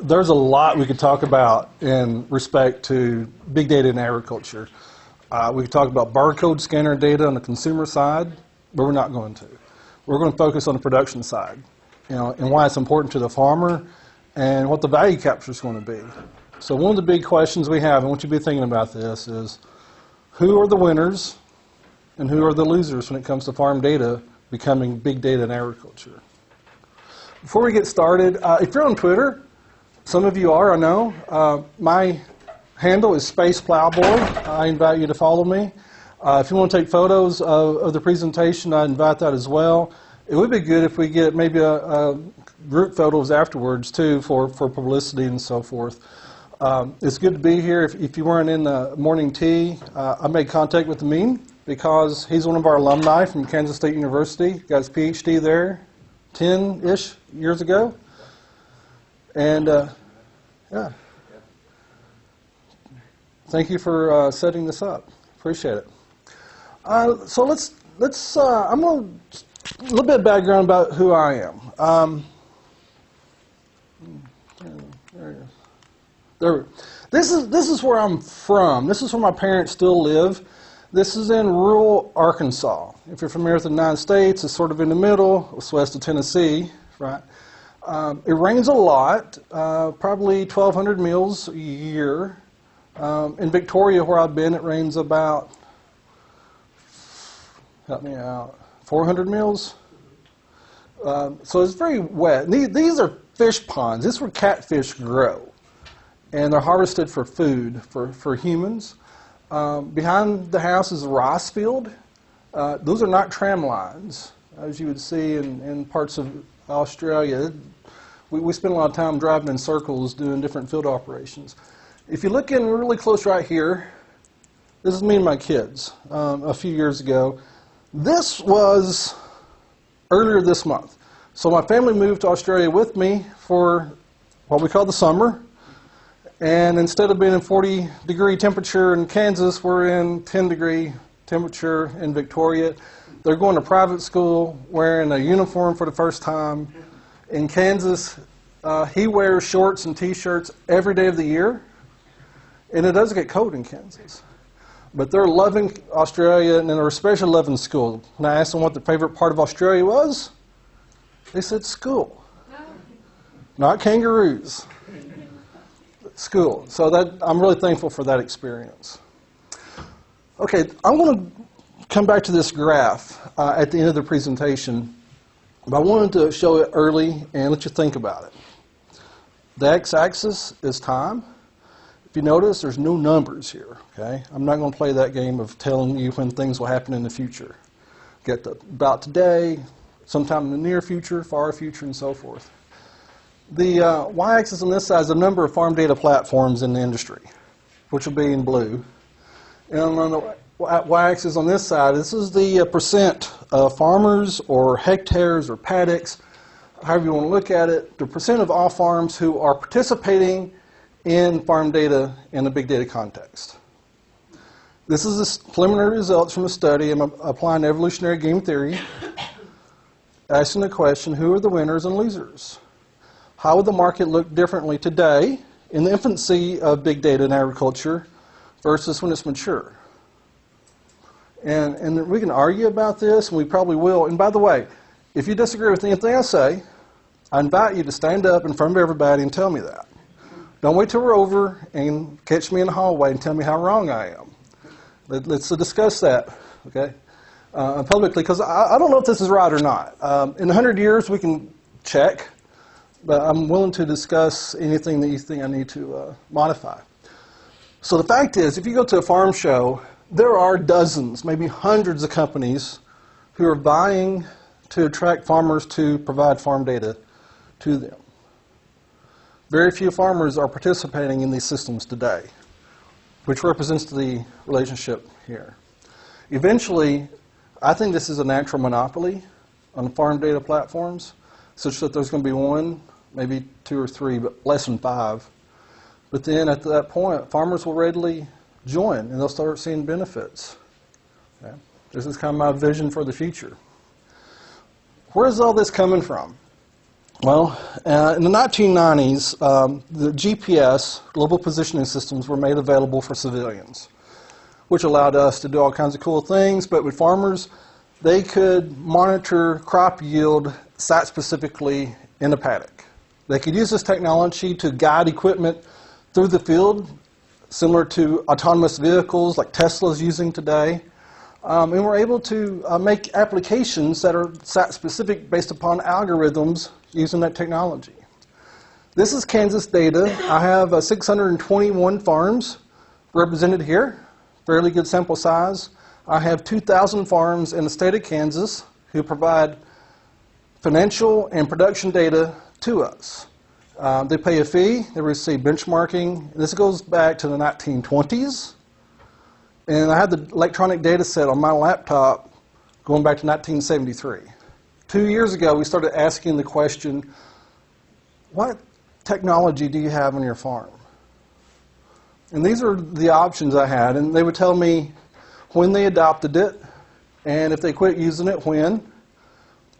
There's a lot we could talk about in respect to big data in agriculture. We could talk about barcode scanner data on the consumer side, but we're not going to. We're going to focus on the production side, and why it's important to the farmer and what the value capture is going to be. So one of the big questions we have, and I want you to be thinking about this, is who are the winners and who are the losers when it comes to farm data becoming big data in agriculture? Before we get started, if you're on Twitter, some of you are, I know. My handle is Space Plowboy. I invite you to follow me. If you want to take photos of the presentation, I invite that as well. It would be good if we get maybe a group photos afterwards, too, for publicity and so forth. It's good to be here. If you weren't in the morning tea, I made contact with Amin because he's one of our alumni from Kansas State University. Got his PhD there 10-ish years ago. And, yeah. Thank you for setting this up. Appreciate it. So let's I'm going to, a little bit of background about who I am. This is where I'm from. This is where my parents still live. This is in rural Arkansas. If you're familiar with the United States, it's sort of in the middle. It's west of Tennessee, right? It rains a lot, probably 1,200 mils a year. In Victoria, where I've been, it rains about, help me out, 400 mils. So it's very wet. These are fish ponds. This is where catfish grow. And they're harvested for food for humans. Behind the house is a rice field. Those are not tram lines, as you would see in parts of Australia. We spend a lot of time driving in circles doing different field operations. If you look in really close right here, this is me and my kids a few years ago. This was earlier this month. So my family moved to Australia with me for what we call the summer. And instead of being in 40-degree temperature in Kansas, we're in 10-degree temperature in Victoria. They're going to private school wearing a uniform for the first time. In Kansas, he wears shorts and T-shirts every day of the year. And it does get cold in Kansas. But they're loving Australia, and they're especially loving school. When I asked them what their favorite part of Australia was, they said school. Not kangaroos. School. So I'm really thankful for that experience. Okay, I want to come back to this graph at the end of the presentation, but I wanted to show it early and let you think about it. The x-axis is time. If you notice, there's no numbers here. Okay, I'm not going to play that game of telling you when things will happen in the future. Get about today, sometime in the near future, far future, and so forth. The y-axis on this side is the number of farm data platforms in the industry, which will be in blue. And on the y-axis on this side, this is the percent of farmers or hectares or paddocks, however you want to look at it, the percent of all farms who are participating in farm data in a big data context. This is the preliminary results from a study. I'm applying evolutionary game theory, asking the question, who are the winners and losers? How would the market look differently today in the infancy of big data in agriculture versus when it's mature? And we can argue about this, and we probably will. And by the way, if you disagree with anything I say, I invite you to stand up in front of everybody and tell me that. Don't wait till we're over and catch me in the hallway and tell me how wrong I am. Let's discuss that, okay, publicly, because I don't know if this is right or not. In 100 years, we can check. But I'm willing to discuss anything that you think I need to modify. So the fact is, if you go to a farm show, there are dozens, maybe hundreds of companies who are vying to attract farmers to provide farm data to them. Very few farmers are participating in these systems today, which represents the relationship here. Eventually, I think this is a natural monopoly on farm data platforms, such that there's going to be one, maybe 2 or 3, but less than 5. But then at that point, farmers will readily join, and they'll start seeing benefits. Okay? This is kind of my vision for the future. Where is all this coming from? Well, in the 1990s, the GPS, global positioning systems, were made available for civilians, which allowed us to do all kinds of cool things. But with farmers, they could monitor crop yield site-specifically in a paddock. They could use this technology to guide equipment through the field, similar to autonomous vehicles like Tesla's using today. And we're able to make applications that are site-specific based upon algorithms using that technology. This is Kansas data. I have 621 farms represented here, fairly good sample size. I have 2,000 farms in the state of Kansas who provide financial and production data to us. They pay a fee, they receive benchmarking. This goes back to the 1920s. And I had the electronic data set on my laptop going back to 1973. 2 years ago, we started asking the question, what technology do you have on your farm? And these are the options I had. And they would tell me when they adopted it, and if they quit using it, when.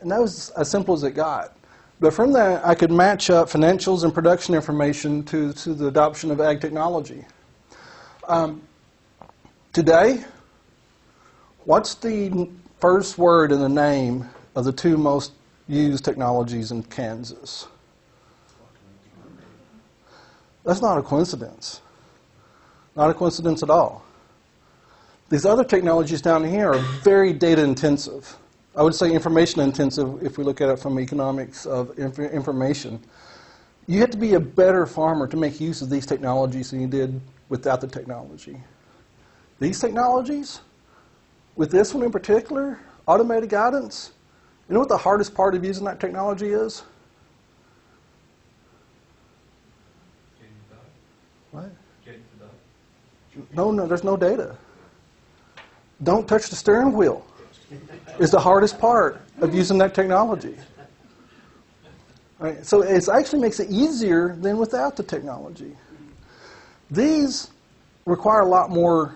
And that was as simple as it got. But from that, I could match up financials and production information to the adoption of ag technology. Today, what's the first word in the name of the two most used technologies in Kansas? That's not a coincidence. Not a coincidence at all. These other technologies down here are very data intensive. I would say information intensive if we look at it from economics of information. You have to be a better farmer to make use of these technologies than you did without the technology. These technologies, with this one in particular, automated guidance, you know what the hardest part of using that technology is? What? No, there's no data. Don't touch the steering wheel is the hardest part of using that technology. Right? So it actually makes it easier than without the technology. These require a lot more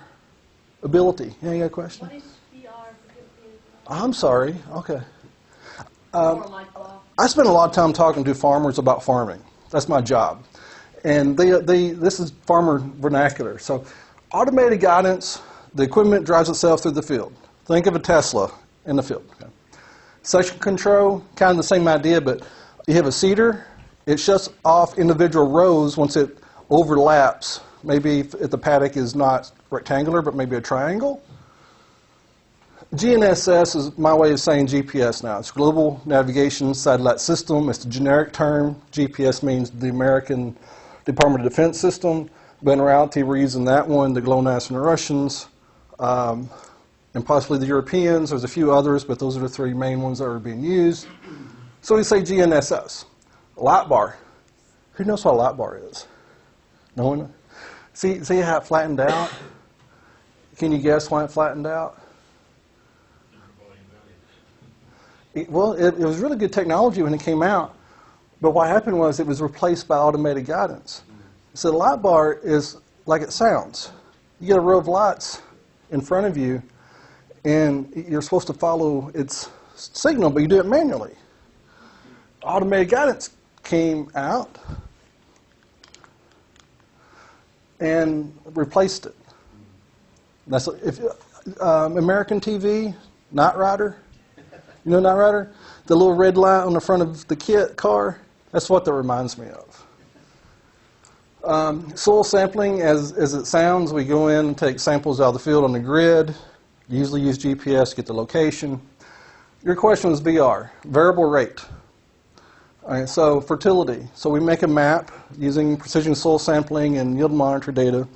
ability. Yeah, you got a question? What is VR? I'm sorry. Okay. I spend a lot of time talking to farmers about farming. That's my job. And this is farmer vernacular. So automated guidance, the equipment drives itself through the field. Think of a Tesla in the field. Okay. Section control, kind of the same idea, but you have a seeder. It shuts off individual rows once it overlaps. Maybe if the paddock is not rectangular, but maybe a triangle. GNSS is my way of saying GPS now. It's Global Navigation Satellite System. It's the generic term. GPS means the American Department of Defense system. But in reality, we're using that one, the GLONASS and the Russians, and possibly the Europeans. There's a few others, but those are the three main ones that are being used. So we say GNSS. Light bar. Who knows what a light bar is? No one? See how it flattened out? Can you guess why it flattened out? It was really good technology when it came out, but what happened was it was replaced by automated guidance. So the light bar is like it sounds. You get a row of lights in front of you, and you're supposed to follow its signal, but you do it manually. Automated guidance came out and replaced it. That's American TV, Knight Rider. You know Knight Rider? The little red light on the front of the kit car. That's what that reminds me of. Soil sampling, as it sounds, we go in and take samples out of the field on the grid. Usually use GPS to get the location. Your question was VR, variable rate. All right, so fertility. So we make a map using precision soil sampling and yield monitor data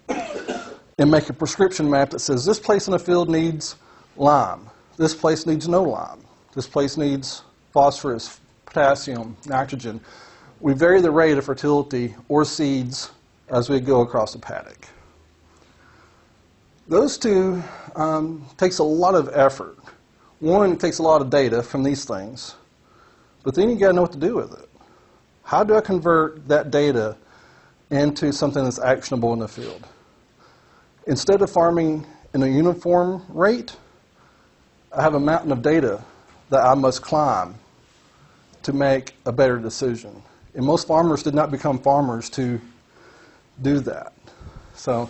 and make a prescription map that says this place in the field needs lime. This place needs no lime. This place needs phosphorus, potassium, nitrogen. We vary the rate of fertility or seeds as we go across the paddock. Those two takes a lot of effort. One, it takes a lot of data from these things, but then you got to know what to do with it. How do I convert that data into something that's actionable in the field? Instead of farming in a uniform rate, I have a mountain of data that I must climb to make a better decision. And most farmers did not become farmers to do that. So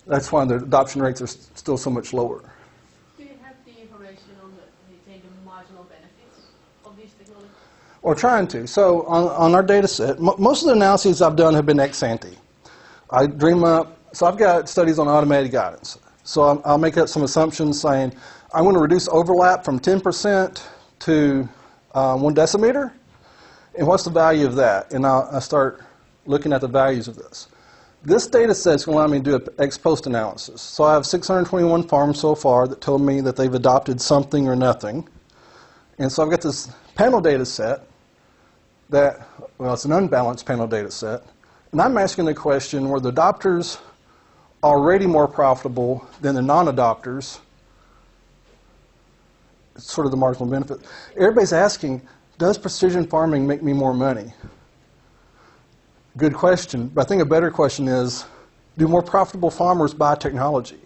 that's why the adoption rates are still so much lower. Do you have the information on the marginal benefits of these technologies? Or trying to. So on our data set, most of the analyses I've done have been ex ante. I dream up, so I've got studies on automated guidance. So I'll make up some assumptions saying, I'm going to reduce overlap from 10% to 1 decimeter. And what's the value of that? And I start looking at the values of this. This data set is going to allow me to do an ex post analysis. So I have 621 farms so far that told me that they've adopted something or nothing. And so I've got this panel data set that, well, it's an unbalanced panel data set. And I'm asking the question, were the adopters already more profitable than the non-adopters? It's sort of the marginal benefit. Everybody's asking, does precision farming make me more money? Good question, but I think a better question is, do more profitable farmers buy technology?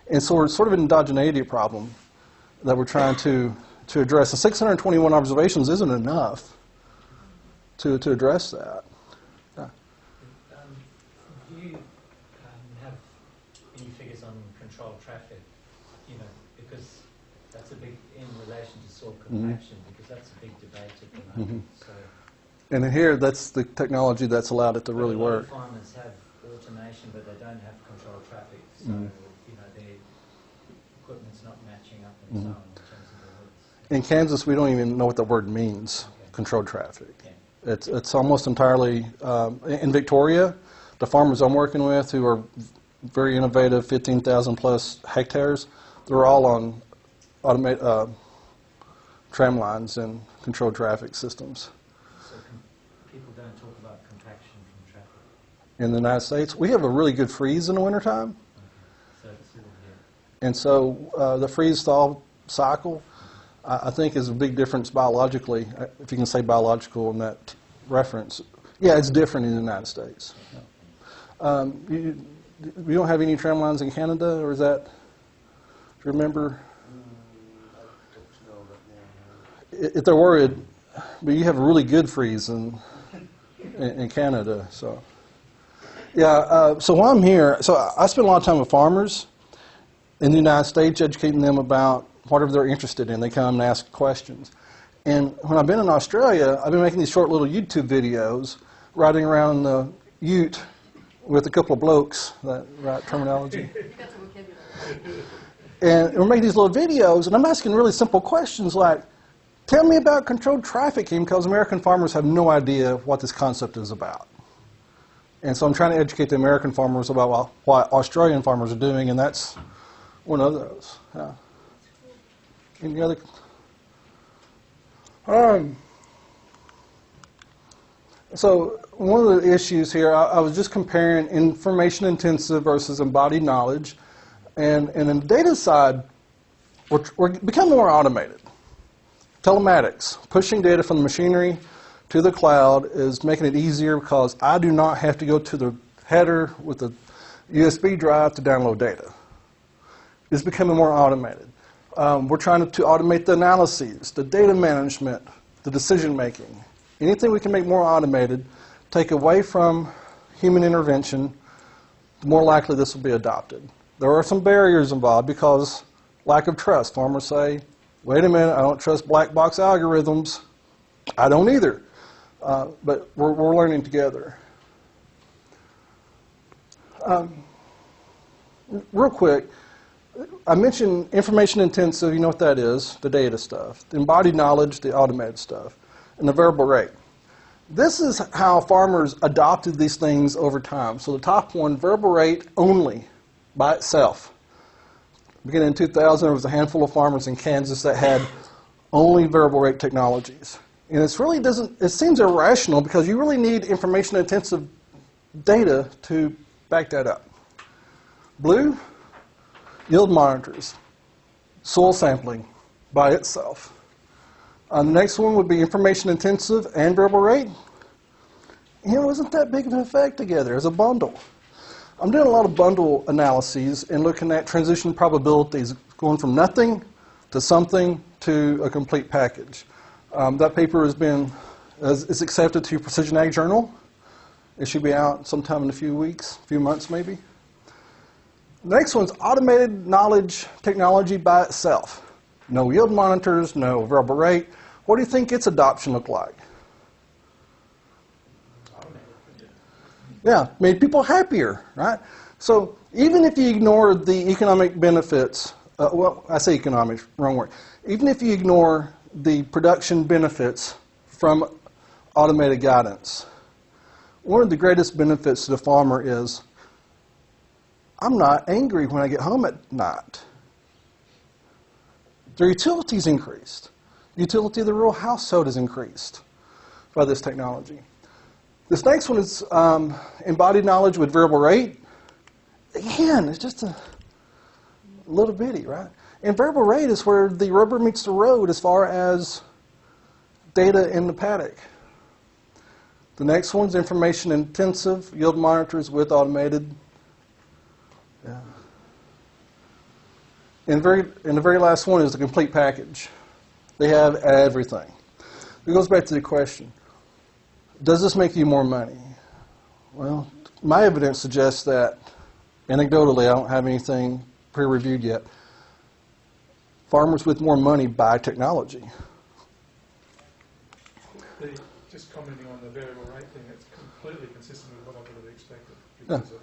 And so it's sort of an endogeneity problem that we're trying to address. The 621 observations isn't enough to address that. Yeah. Do you have any figures on controlled traffic? You know, because that's a big, in relation to soil compaction, because that's a big debate at the moment. So. And here, that's the technology that's allowed it to really work. A lot of farmers have automation, but they don't have controlled traffic. So, you know, their equipment's not matching up and so on in terms of the routes. In Kansas, we don't even know what the word means, controlled traffic. Yeah. It's almost entirely, in Victoria, the farmers I'm working with who are very innovative, 15,000 plus hectares, they're all on automated tram lines and controlled traffic systems. People don't talk about compaction from traffic. In the United States, we have a really good freeze in the wintertime. Okay. So, and so the freeze-thaw cycle, I think, is a big difference biologically, if you can say biological in that reference. Yeah, it's different in the United States. Yeah. You don't have any tram lines in Canada, or is that, do you remember? I don't know right now. If they're worried, but you have a really good freeze in Canada. So, yeah. So while I'm here, so I spend a lot of time with farmers in the United States, educating them about whatever they're interested in. They come and ask questions. And when I've been in Australia, I've been making these short little YouTube videos, riding around the ute with a couple of blokes, that right terminology. And we're making these little videos, and I'm asking really simple questions like, tell me about controlled trafficking, because American farmers have no idea what this concept is about. And so I'm trying to educate the American farmers about what Australian farmers are doing, and that's one of those. Yeah. Any other? So one of the issues here, I was just comparing information-intensive versus embodied knowledge. And in the data side, we're becoming more automated. Telematics, pushing data from the machinery to the cloud, is making it easier because I do not have to go to the header with the USB drive to download data. It's becoming more automated. We're trying to automate the analyses, the data management, the decision making. Anything we can make more automated, take away from human intervention, the more likely this will be adopted. There are some barriers involved because lack of trust. Farmers say, wait a minute, I don't trust black box algorithms. I don't either. But we're learning together. Real quick, I mentioned information intensive, you know what that is, the data stuff. The embodied knowledge, the automated stuff, and the variable rate. This is how farmers adopted these things over time. So the top one, variable rate only by itself. Beginning in 2000, there was a handful of farmers in Kansas that had only variable rate technologies. And it really doesn't, it seems irrational because you really need information intensive data to back that up. Blue, yield monitors, soil sampling by itself. The next one would be information intensive and variable rate. And it wasn't that big of an effect together as a bundle. I'm doing a lot of bundle analyses and looking at transition probabilities, going from nothing to something to a complete package. That paper is accepted to Precision Ag Journal. It should be out sometime in a few weeks, a few months maybe. The next one's automated knowledge technology by itself. No yield monitors, no variable rate. What do you think its adoption looked like? Yeah, made people happier, right? So even if you ignore the economic benefits, well, I say economics, wrong word. Even if you ignore the production benefits from automated guidance, one of the greatest benefits to the farmer is I'm not angry when I get home at night. Their utility's increased. Utility of the rural household is increased by this technology. This next one is embodied knowledge with variable rate. Again, it's just a little bitty, right? And variable rate is where the rubber meets the road as far as data in the paddock. The next one's information intensive, yield monitors with automated. Yeah. And the very last one is the complete package. They have everything. It goes back to the question, does this make you more money? Well, my evidence suggests that, anecdotally, I don't have anything peer-reviewed yet, farmers with more money buy technology. Just commenting on the variable rate thing, it's completely consistent with what I would have expected because of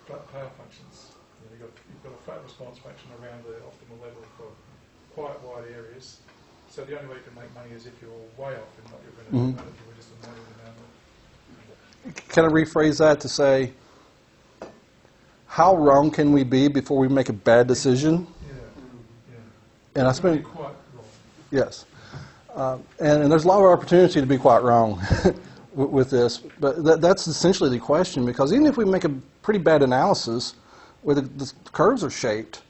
flat power functions. You've got a flat response function around the optimal level for quite wide areas. So the only way you can make money is if you're way off and not you're going to do that if you were just a model amount. Can I rephrase that to say, how wrong can we be before we make a bad decision? Yeah. And I spent quite wrong. Yes, and there's a lot of opportunity to be quite wrong with this, but that's essentially the question, because even if we make a pretty bad analysis where the curves are shaped,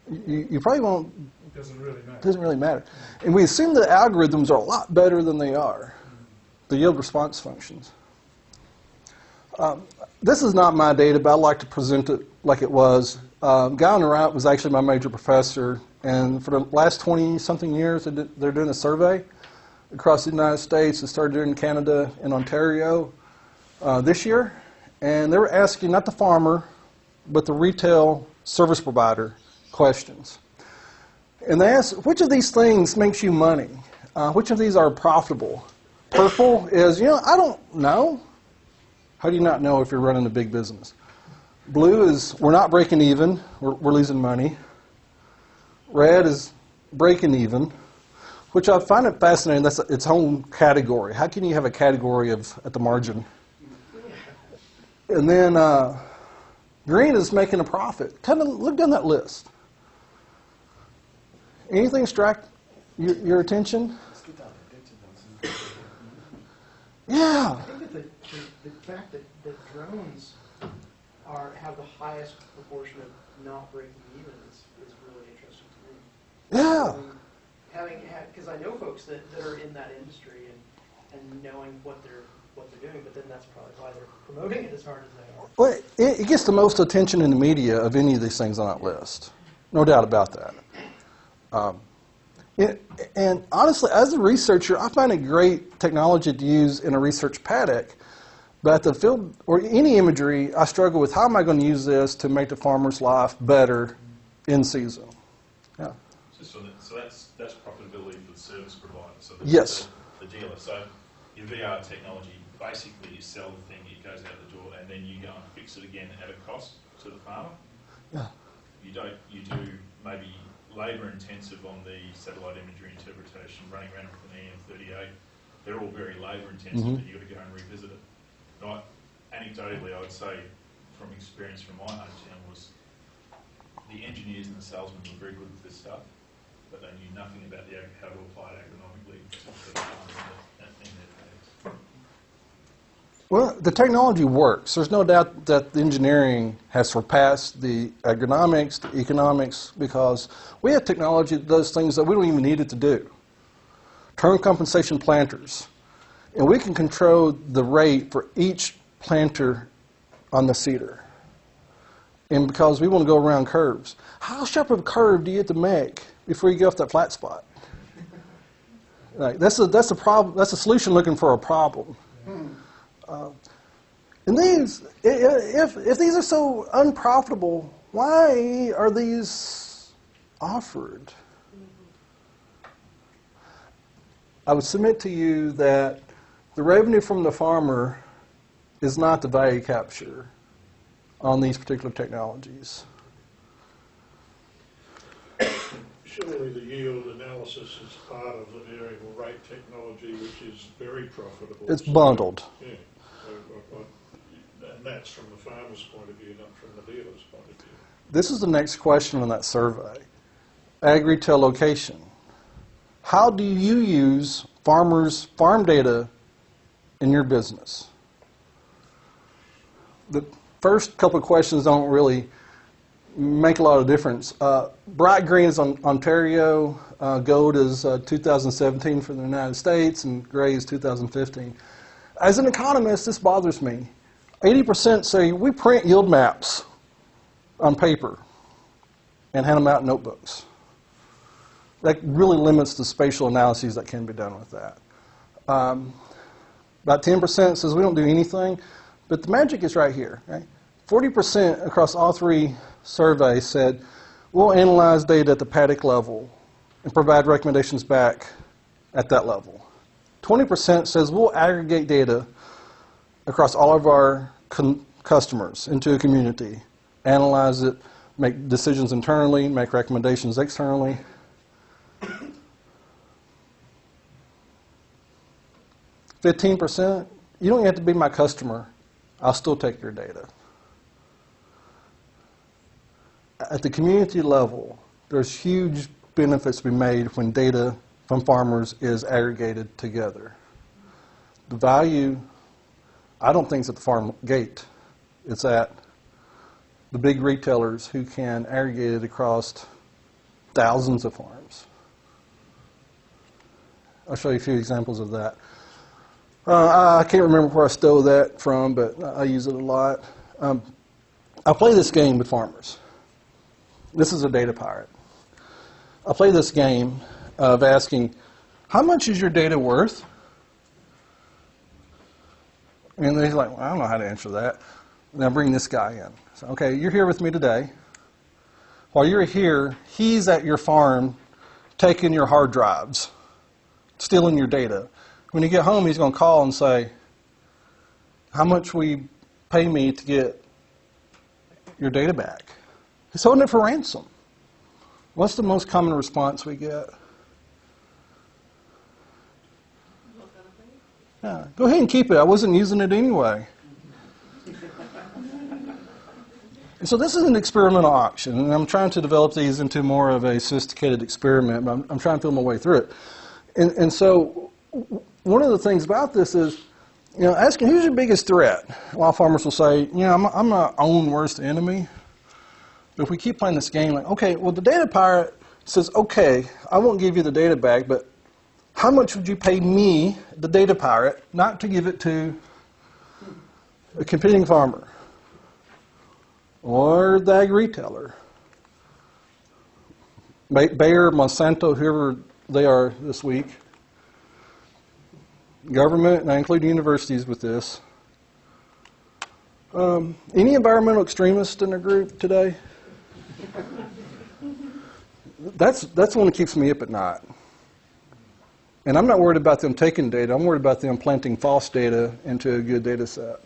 you probably won't. It doesn't really matter. Doesn't really matter. And we assume the algorithms are a lot better than they are, the yield response functions. This is not my data, but I like to present it like it was. Guy on the right was actually my major professor, and for the last 20-something years, they're doing a survey across the United States. It started in Canada and Ontario this year, and they were asking not the farmer, but the retail service provider questions. And they asked, which of these things makes you money? Which of these are profitable? Purple is, I don't know. How do you not know if you're running a big business? Blue is, we're not breaking even, we're losing money. Red is breaking even, which I find it fascinating. That's its own category. How can you have a category at the margin? And then green is making a profit. Kind of look down that list. Anything strike your attention? Yeah. I think that the fact that drones have the highest proportion of not breaking even is really interesting to me. Yeah. Because I know folks that are in that industry and knowing what they're doing, but then that's probably why they're promoting it as hard as they are. Well, it gets the most attention in the media of any of these things on that list. No doubt about that. And honestly, as a researcher, I find it great technology to use in a research paddock. But the field, or any imagery, I struggle with how am I going to use this to make the farmer's life better in season. Yeah. So that's profitability for the service provider. So Yes. The dealer. So your VR technology, basically you sell the thing, it goes out the door, and then you go and fix it again at a cost to the farmer. Yeah. You do maybe labour intensive on the satellite imagery interpretation, running around with an EM38. They're all very labour intensive, but you've got to go and revisit it. Anecdotally, I would say, from experience from my hometown, was the engineers and the salesmen were very good with this stuff, but they knew nothing about how to apply it agronomically to the farmers in their paddocks. Well, the technology works. There's no doubt that the engineering has surpassed the agronomics, the economics, because we have technology that does things that we don't even need it to do. Term compensation planters. And we can control the rate for each planter on the seeder. And because we want to go around curves. How sharp of a curve do you have to make before you get off that flat spot? Like, that's a problem. That's a solution looking for a problem. And these, if these are so unprofitable, why are these offered? I would submit to you that the revenue from the farmer is not the value capture on these particular technologies. Surely the yield analysis is part of the variable rate technology, which is very profitable. It's bundled. Yeah. And that's from the farmer's point of view, not from the dealer's point of view. This is the next question on that survey. Ag retail location. How do you use farmers' farm data in your business? The first couple of questions don't really make a lot of difference. Bright green is on Ontario, gold is 2017 for the United States, and gray is 2015. As an economist, this bothers me. 80% say we print yield maps on paper and hand them out in notebooks. That really limits the spatial analyses that can be done with that. About 10% says we don't do anything, but the magic is right here. Right? 40% across all three surveys said we'll analyze data at the paddock level and provide recommendations back at that level. 20% says we'll aggregate data across all of our customers into a community, analyze it, make decisions internally, make recommendations externally. 15%, you don't have to be my customer. I'll still take your data. At the community level, there's huge benefits to be made when data from farmers is aggregated together. The value, I don't think it's at the farm gate. It's at the big retailers who can aggregate it across thousands of farms. I'll show you a few examples of that. I can't remember where I stole that from, but I use it a lot. I play this game with farmers. This is a data pirate. I play this game of asking, how much is your data worth? And they're like, well, I don't know how to answer that. And I bring this guy in. So, okay, you're here with me today. While you're here, he's at your farm taking your hard drives, stealing your data. When you get home, he's going to call and say, how much will you pay me to get your data back? He's holding it for ransom. What's the most common response we get? Yeah, go ahead and keep it. I wasn't using it anyway. And so this is an experimental auction, and I'm trying to develop these into more of a sophisticated experiment, but I'm trying to feel my way through it. And so one of the things about this is, asking who's your biggest threat? A lot of farmers will say, I'm my own worst enemy. But if we keep playing this game, like, okay, well, the data pirate says, okay, I won't give you the data back, but how much would you pay me, the data pirate, not to give it to a competing farmer or the ag retailer? Bayer, Monsanto, whoever they are this week. Government, and I include universities with this. Any environmental extremists in the group today? That's the one that keeps me up at night. And I'm not worried about them taking data. I'm worried about them planting false data into a good data set.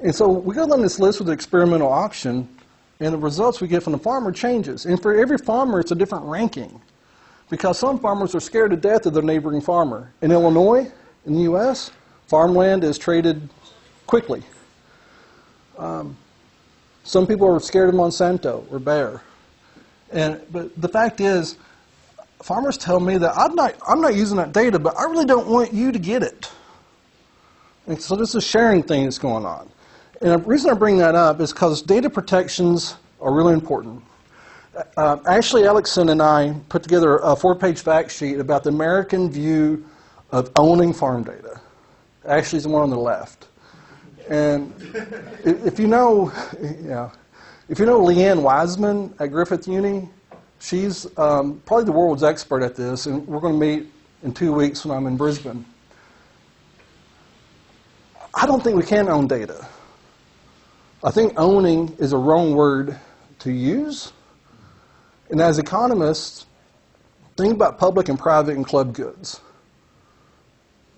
And so we go down this list with the experimental auction, and the results we get from the farmer changes. And for every farmer, it's a different ranking. Because some farmers are scared to death of their neighboring farmer. In Illinois, in the U.S., farmland is traded quickly. Some people are scared of Monsanto or Bayer. But the fact is, farmers tell me that I'm not using that data, but I really don't want you to get it. And so this is a sharing thing that's going on. And the reason I bring that up is because data protections are really important. Ashley Ellickson and I put together a 4-page fact sheet about the American view of owning farm data. Ashley's the one on the left. And if you know Leanne Wiseman at Griffith Uni, She's probably the world's expert at this, and we're going to meet in 2 weeks when I'm in Brisbane. I don't think we can own data. I think owning is a wrong word to use. And as economists, think about public and private and club goods.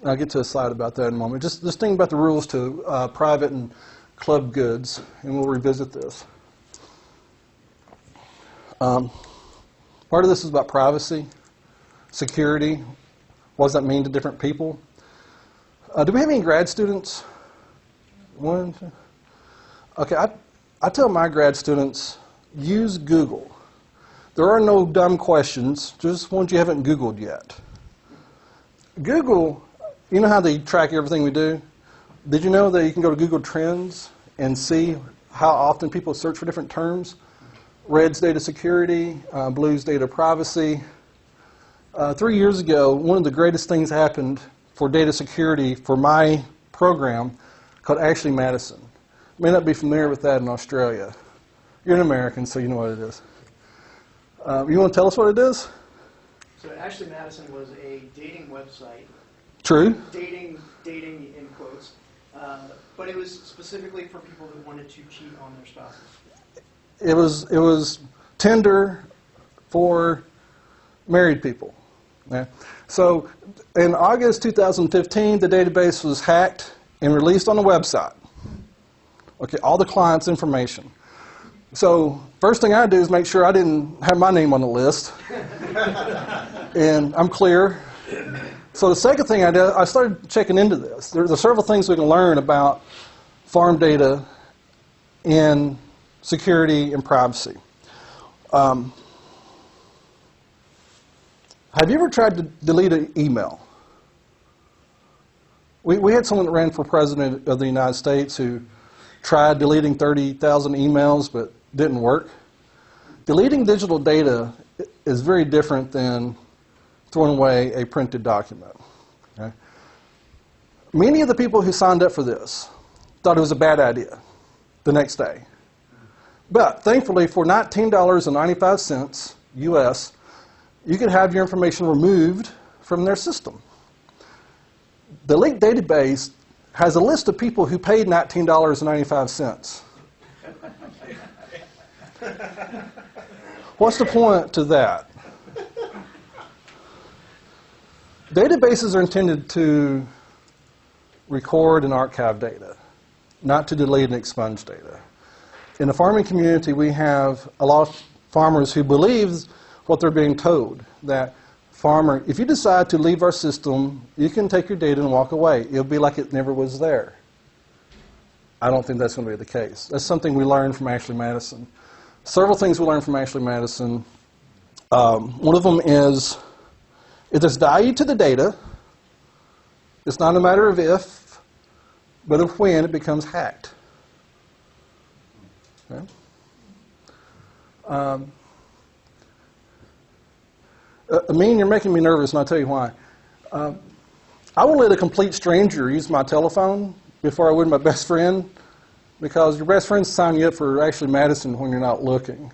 I'll get to a slide about that in a moment. Just think about the rules to private and club goods, and we'll revisit this. Part of this is about privacy, security. What does that mean to different people? Do we have any grad students? One, two. Okay, I tell my grad students, use Google. There are no dumb questions, just ones you haven't Googled yet. Google, you know how they track everything we do? Did you know that you can go to Google Trends and see how often people search for different terms? Red's data security, blue's data privacy. 3 years ago, one of the greatest things happened for data security for my program called Ashley Madison. You may not be familiar with that in Australia. You're an American, so you know what it is. You want to tell us what it is? So Ashley Madison was a dating website. True. Dating in quotes. But it was specifically for people that wanted to cheat on their spouses. It was Tinder for married people. Yeah. So in August 2015, the database was hacked and released on the website. Okay, all the clients' information. So first thing I do is make sure I didn't have my name on the list. And I'm clear. So the second thing I did, I started checking into this. There are several things we can learn about farm data in security and privacy. Have you ever tried to delete an email? We had someone that ran for president of the United States who tried deleting 30,000 emails but didn't work. Deleting digital data is very different than throwing away a printed document. Okay? Many of the people who signed up for this thought it was a bad idea the next day. But thankfully, for $19.95 US, you could have your information removed from their system. The leaked database has a list of people who paid $19.95. What's the point to that? Databases are intended to record and archive data, not to delete and expunge data. In the farming community, we have a lot of farmers who believe what they're being told, that farmer, if you decide to leave our system, you can take your data and walk away. It'll be like it never was there. I don't think that's going to be the case. That's something we learned from Ashley Madison. Several things we learned from Ashley Madison. One of them is, if there's value to the data, it's not a matter of if, but of when it becomes hacked. Okay? Amin, you're making me nervous, and I'll tell you why. I will let a complete stranger use my telephone before I would my best friend, because your best friend's signing you up for Ashley Madison when you're not looking.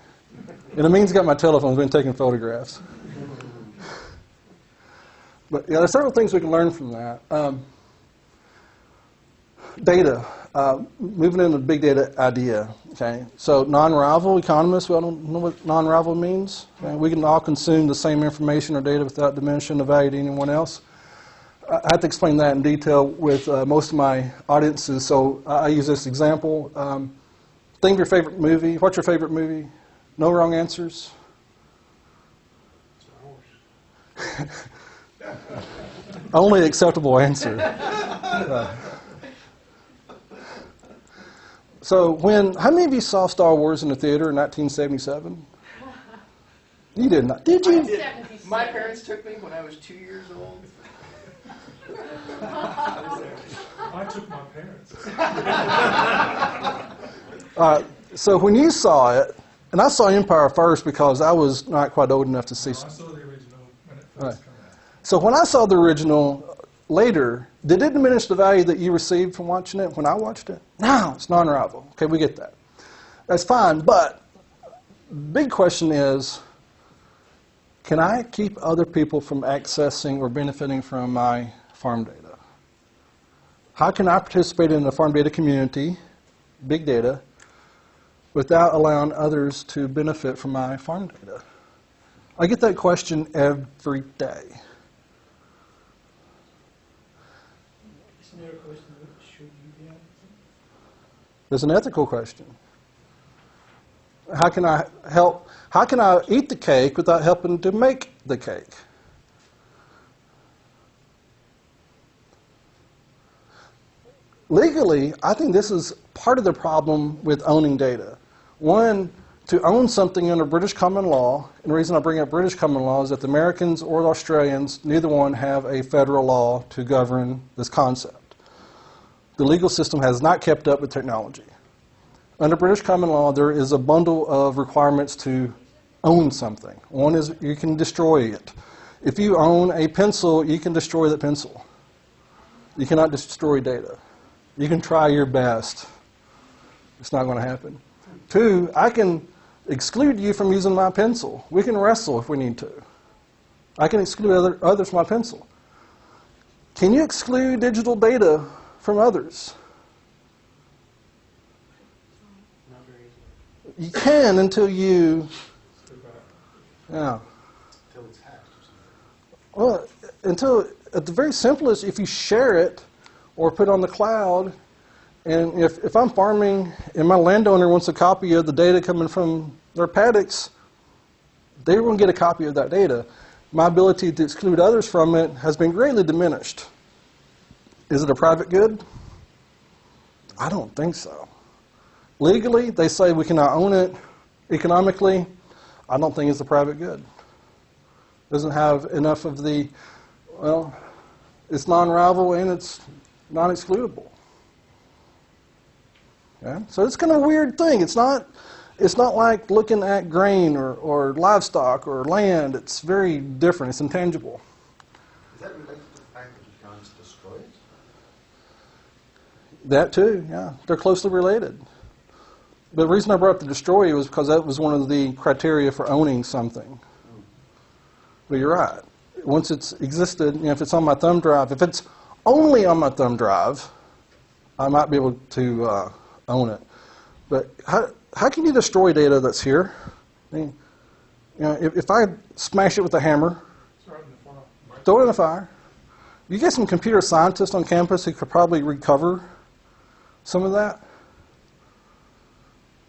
And Amin's got my telephone, he's been taking photographs. But yeah, there's several things we can learn from that. Data, moving into the big data idea. Okay, so non-rival economists, we all don't know what non-rival means. Okay? We can all consume the same information or data without diminishing the value to anyone else. I have to explain that in detail with most of my audiences, so I use this example. Think of your favorite movie. What's your favorite movie? No wrong answers? Only acceptable answer. So how many of you saw Star Wars in the theater in 1977? You did not. Did you? My parents took me when I was 2 years old. I took my parents. So when you saw it, and I saw Empire first because I was not quite old enough to see. I saw the original when it first came out. So when I saw the original later, did it diminish the value that you received from watching it when I watched it? No, it's non-rival. Okay, we get that. That's fine, but the big question is, can I keep other people from accessing or benefiting from my farm data? How can I participate in the farm data community, big data, without allowing others to benefit from my farm data? I get that question every day. Isn't there a question that should you be answering? There's an ethical question. How can I eat the cake without helping to make the cake? Legally, I think this is part of the problem with owning data. One, to own something under British common law, and the reason I bring up British common law is that the Americans or the Australians, neither one have a federal law to govern this concept. The legal system has not kept up with technology. Under British common law, there is a bundle of requirements to own something. One is you can destroy it. If you own a pencil, you can destroy the pencil. You cannot destroy data. You can try your best. It's not going to happen. Two, I can exclude you from using my pencil. We can wrestle if we need to. I can exclude others from my pencil. Can you exclude digital data from others? Not very easy. You can until you, yeah. Until it's hacked or something. Well, until, at the very simplest, if you share it or put it on the cloud, and if I'm farming and my landowner wants a copy of the data coming from their paddocks, they won't get a copy of that data. My ability to exclude others from it has been greatly diminished. Is it a private good? I don't think so. Legally, they say we cannot own it. Economically, I don't think it's a private good. Doesn't have enough of the, well, it's non-rival and it's non-excludable. Okay? So it's kind of a weird thing. It's not like looking at grain or livestock or land. It's very different. It's intangible. Is that related to the fact that you can't destroy it? That too, yeah. They're closely related. The reason I brought up the destroy was because that was one of the criteria for owning something. But you're right. Once it's existed, if it's on my thumb drive, if it's only on my thumb drive, I might be able to own it. But how can you destroy data that's here? I mean, if I smash it with a hammer, throw it in the fire. You get some computer scientists on campus who could probably recover some of that.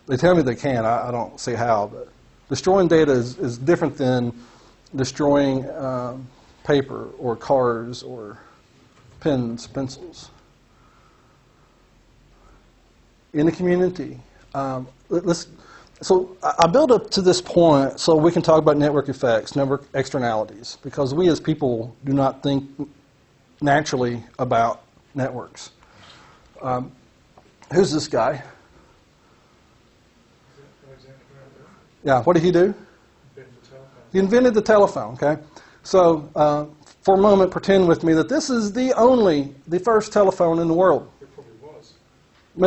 They tell me they can. I don't see how, but destroying data is different than destroying paper or cars or pens, pencils. In the community, so I build up to this point so we can talk about network effects, network externalities, because we as people do not think naturally about networks. Who's this guy? Yeah, what did he do? He invented the telephone, okay? So for a moment, pretend with me that this is the first telephone in the world. It probably was.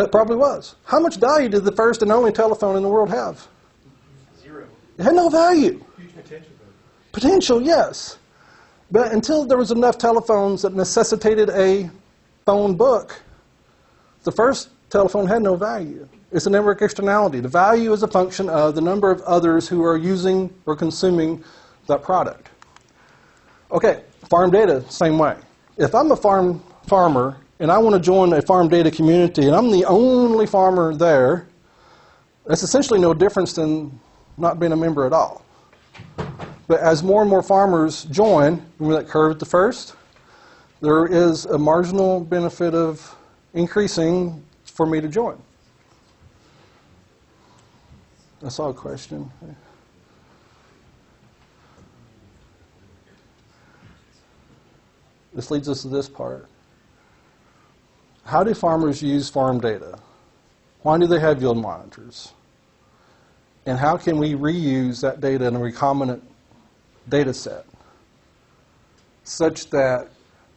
It probably was. How much value did the first and only telephone in the world have? Zero. It had no value. Huge potential, though. Potential, yes. But until there was enough telephones that necessitated a phone book, the first telephone had no value. It's a network externality. The value is a function of the number of others who are using or consuming that product. Okay, farm data, same way. If I'm a farmer and I want to join a farm data community and I'm the only farmer there, that's essentially no difference than not being a member at all. But as more and more farmers join, remember that curve at the first? There is a marginal benefit of increasing for me to join. I saw a question. This leads us to this part. How do farmers use farm data? Why do they have yield monitors? And how can we reuse that data in a recombinant data set such that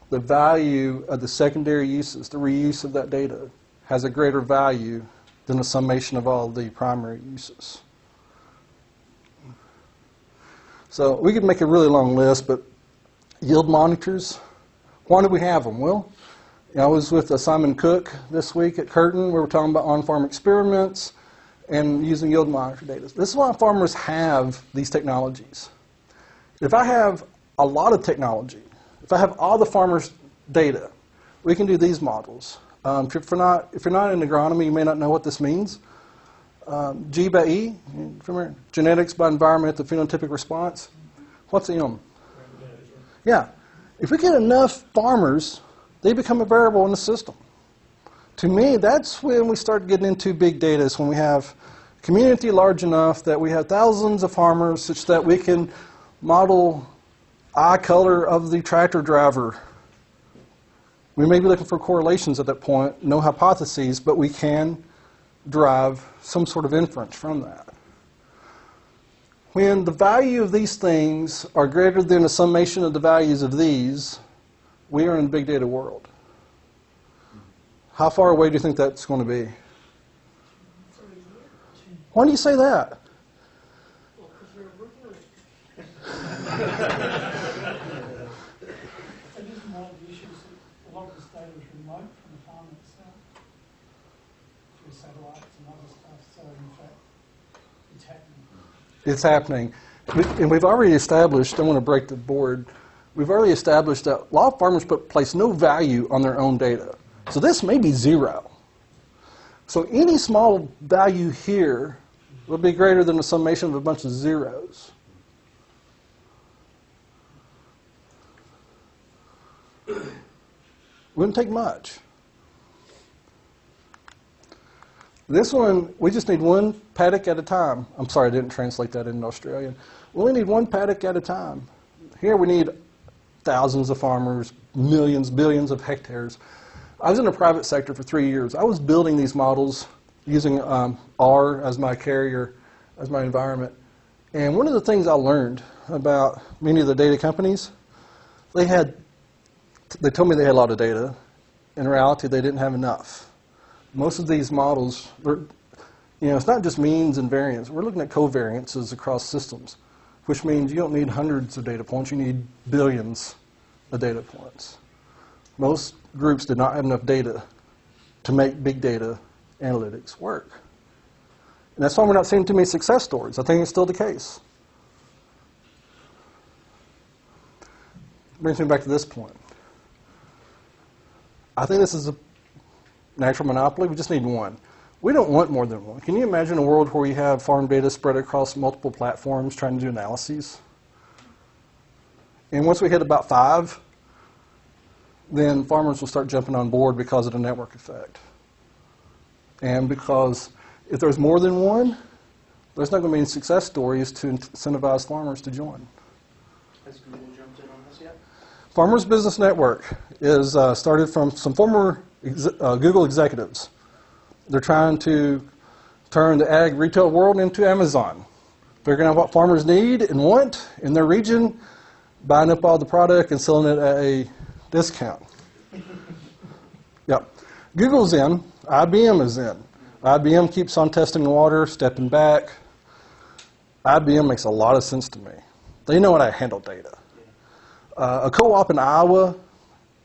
the value of the secondary uses, the reuse of that data, has a greater value than the summation of all the primary uses? So we could make a really long list, but yield monitors, why do we have them? Well, I was with Simon Cook this week at Curtin. We were talking about on-farm experiments and using yield monitor data. This is why farmers have these technologies. If I have a lot of technology, if I have all the farmers' data, we can do these models. If you're not in agronomy, you may not know what this means. G by E, remember, genetics by environment, the phenotypic response. What's M? Yeah. If we get enough farmers, they become a variable in the system. To me, that's when we start getting into big data, is when we have a community large enough that we have thousands of farmers such that we can model eye color of the tractor driver. We may be looking for correlations at that point, no hypotheses, but we can derive some sort of inference from that. When the value of these things are greater than a summation of the values of these, we are in a big data world. How far away do you think that's going to be? Why do you say that? Well, because we're working on it. And isn't one of the issues that a lot of this data is remote from the farm itself, through satellites and other stuff, so in fact, it's happening. It's happening. And we've already established, I want to break the board, we've already established that a lot of farmers place no value on their own data. So this may be 0. So any small value here will be greater than the summation of a bunch of zeros. Wouldn't take much. This one, we just need one paddock at a time. I'm sorry, I didn't translate that into Australian. We only need one paddock at a time. Here we need thousands of farmers, millions, billions of hectares. I was in the private sector for 3 years. I was building these models using R as my carrier, as my environment. And one of the things I learned about many of the data companies, they told me they had a lot of data. In reality, they didn't have enough. Most of these models, it's not just means and variance. We're looking at covariances across systems, which means you don't need hundreds of data points. You need billions of data points. Most groups did not have enough data to make big data analytics work. And that's why we're not seeing too many success stories. I think it's still the case. Brings me back to this point. I think this is a natural monopoly. We just need one. We don't want more than one. Can you imagine a world where we have farm data spread across multiple platforms trying to do analyses? And once we hit about 5, then farmers will start jumping on board because of the network effect. And because if there's more than one, there's not going to be any success stories to incentivize farmers to join. Has Google jumped in on this yet? Farmers Business Network is started from some former Google executives. They're trying to turn the ag retail world into Amazon, figuring out what farmers need and want in their region, buying up all the product and selling it at a discount. Yep. Google's in. IBM is in. IBM keeps on testing the water, stepping back. IBM makes a lot of sense to me. They know how to handle data. A co-op in Iowa,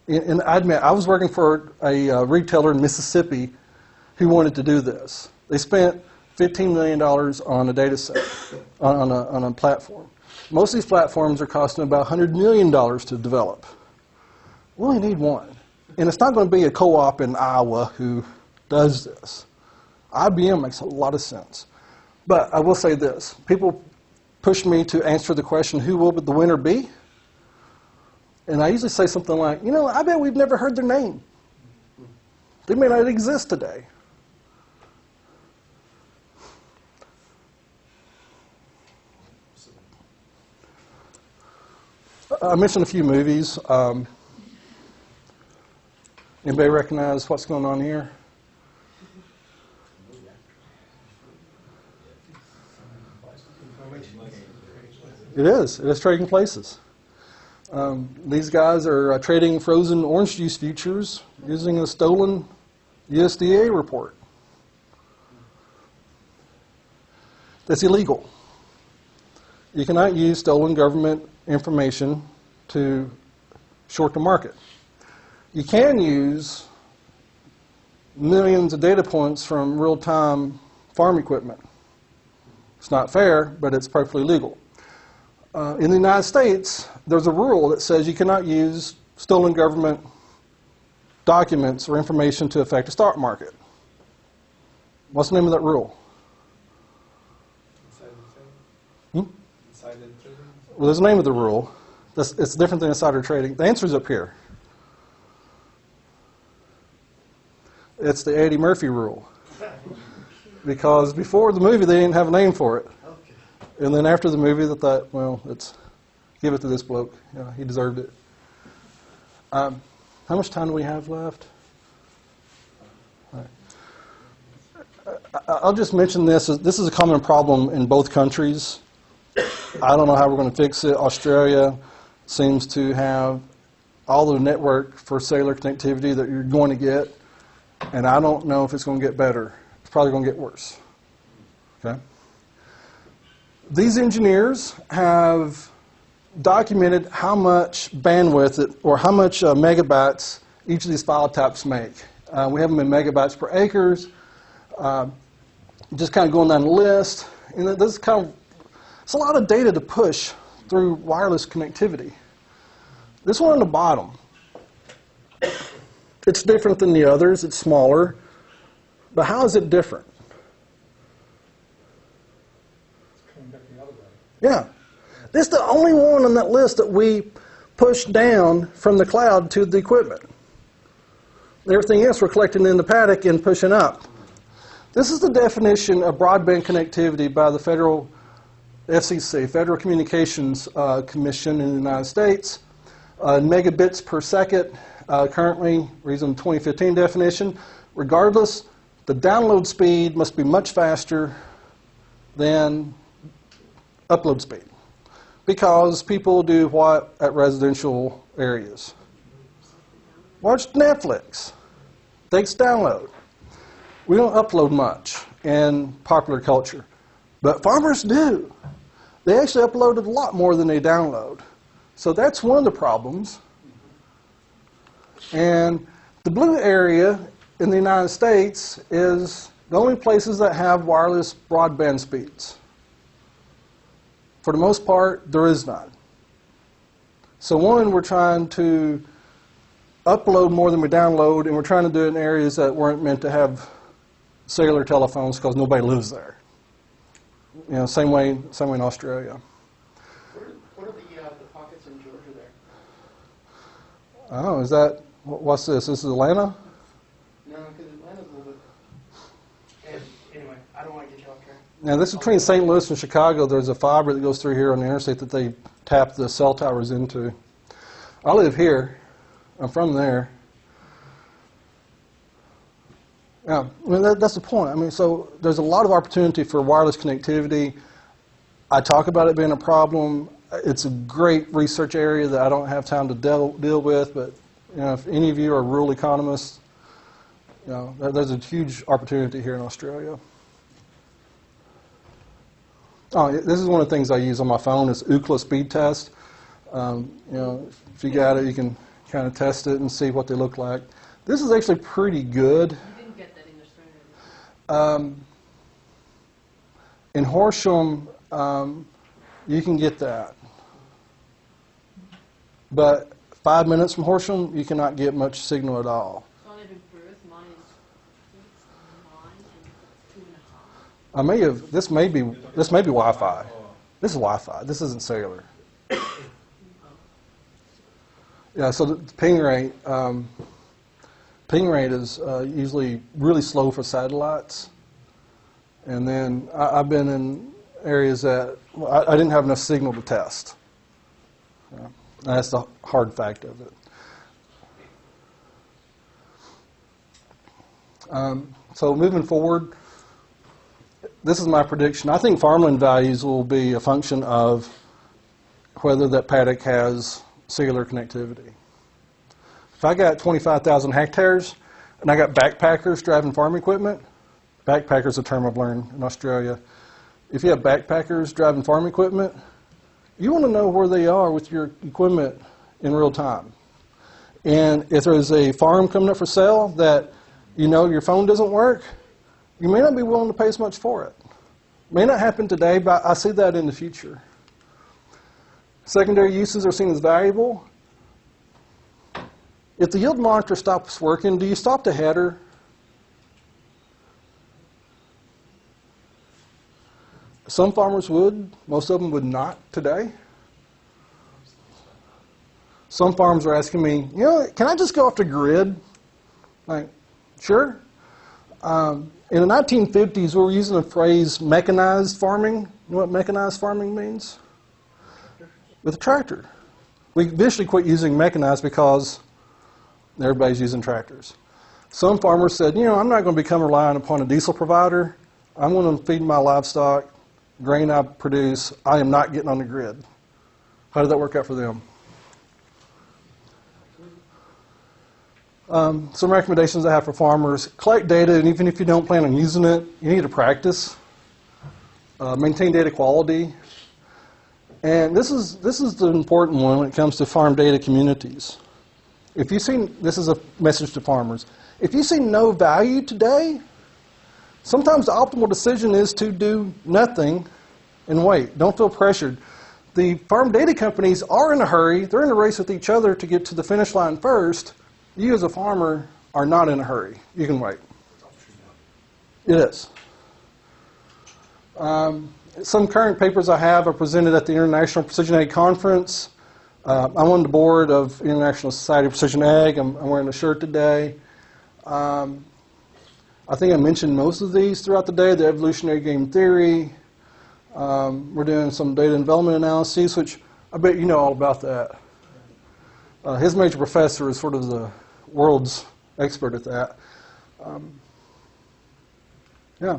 and I admit, I was working for a retailer in Mississippi who wanted to do this. They spent $15 million on a data set, on a platform. Most of these platforms are costing about $100 million to develop. We only need one. And it's not going to be a co-op in Iowa who does this. IBM makes a lot of sense. But I will say this. People push me to answer the question, who will the winner be? And I usually say something like, I bet we've never heard their name. They may not exist today. I mentioned a few movies. Anybody recognize what's going on here? It is. It is trading places. These guys are trading frozen orange juice futures using a stolen USDA report. That's illegal. you cannot use stolen government information to short the market. You can use millions of data points from real-time farm equipment. It's not fair, but it's perfectly legal. In the United States, there's a rule that says you cannot use stolen government documents or information to affect the stock market. What's the name of that rule? Insider trading? Well, there's a name of the rule. It's different than insider trading. The answer's up here. It's the Eddie Murphy rule. Because before the movie, they didn't have a name for it. Okay. And then after the movie, they thought, well, let's give it to this bloke. Yeah, he deserved it. How much time do we have left? All right. I'll just mention this. This is a common problem in both countries. I don't know how we're going to fix it. Australia seems to have all the network for cellular connectivity that you're going to get, and I don't know if it's going to get better. It's probably going to get worse. Okay? These engineers have documented how much bandwidth or how much megabytes each of these file types make. We have them in megabytes per acres. Just kind of going down the list. And this is kind of, it's a lot of data to push through wireless connectivity. This one on the bottom, it's different than the others. It's smaller. But how is it different? It's coming back the other way. Yeah. This is the only one on that list that we push down from the cloud to the equipment. Everything else we're collecting in the paddock and pushing up. This is the definition of broadband connectivity by the federal FCC, Federal Communications Commission in the United States. Megabits per second, currently, we're using the 2015 definition. Regardless, the download speed must be much faster than upload speed, because people do what at residential areas? Watch Netflix. Takes download. We don't upload much in popular culture, but farmers do. They actually upload a lot more than they download. So that's one of the problems. And the blue area in the United States is the only places that have wireless broadband speeds. For the most part, there is none. So one, we're trying to upload more than we download, and we're trying to do it in areas that weren't meant to have cellular telephones because nobody lives there. You know, same way in Australia. What are the pockets in Georgia there? Oh, is that, what's this? This is Atlanta? No, because Atlanta's a little bit. Anyway, I don't want to get you off track. Now, this is between St. Louis and Chicago. There's a fiber that goes through here on the interstate that they tap the cell towers into. I live here. I'm from there. Yeah, I mean, that's the point. I mean, so there's a lot of opportunity for wireless connectivity. I talk about it being a problem. It's a great research area that I don't have time to deal with, but you know, if any of you are rural economists, you know, there's a huge opportunity here in Australia. Oh, this is one of the things I use on my phone is UWA speed test. You know, if you got it, you can kind of test it and see what they look like. This is actually pretty good. You didn't get that in Australia. In Horsham, you can get that. But 5 minutes from Horsham, you cannot get much signal at all. So I live in Perth. Mine is 9 and 2.5. I may have. This may be Wi-Fi. This is Wi-Fi. This isn't cellular. Yeah. So the ping rate is usually really slow for satellites. And then I've been in areas that I didn't have enough signal to test. Yeah. That's the hard fact of it. So moving forward, this is my prediction. I think farmland values will be a function of whether that paddock has cellular connectivity. If I got 25,000 hectares and I got backpackers driving farm equipment, backpackers is a term I've learned in Australia. If you have backpackers driving farm equipment, You want to know where they are with your equipment in real time. And if there's a farm coming up for sale that you know your phone doesn't work, you may not be willing to pay as much for it. May not happen today, but I see that in the future. Secondary uses are seen as valuable. If the yield monitor stops working, do you stop the header? Some farmers would. Most of them would not today. Some farms are asking me, can I just go off the grid? Like, sure. In the 1950s, we were using the phrase mechanized farming. You know what mechanized farming means? With a tractor. We eventually quit using mechanized because everybody's using tractors. Some farmers said, I'm not going to become reliant upon a diesel provider. I'm going to feed my livestock, grain I produce. I am not getting on the grid. How did that work out for them? Some recommendations I have for farmers: collect data, and even if you don't plan on using it, you need to practice. Maintain data quality. And this is the important one when it comes to farm data communities. If you see, this is a message to farmers. If you see no value today, sometimes the optimal decision is to do nothing and wait. Don't feel pressured. The farm data companies are in a hurry. They're in a race with each other to get to the finish line first. You as a farmer are not in a hurry. You can wait. It is. Some current papers I have are presented at the International Precision Ag Conference. I'm on the board of International Society of Precision Ag. I'm wearing a shirt today. I think I mentioned most of these throughout the day. The evolutionary game theory. We're doing some data and development analyses, which I bet you know all about that. His major professor is sort of the world's expert at that. Yeah.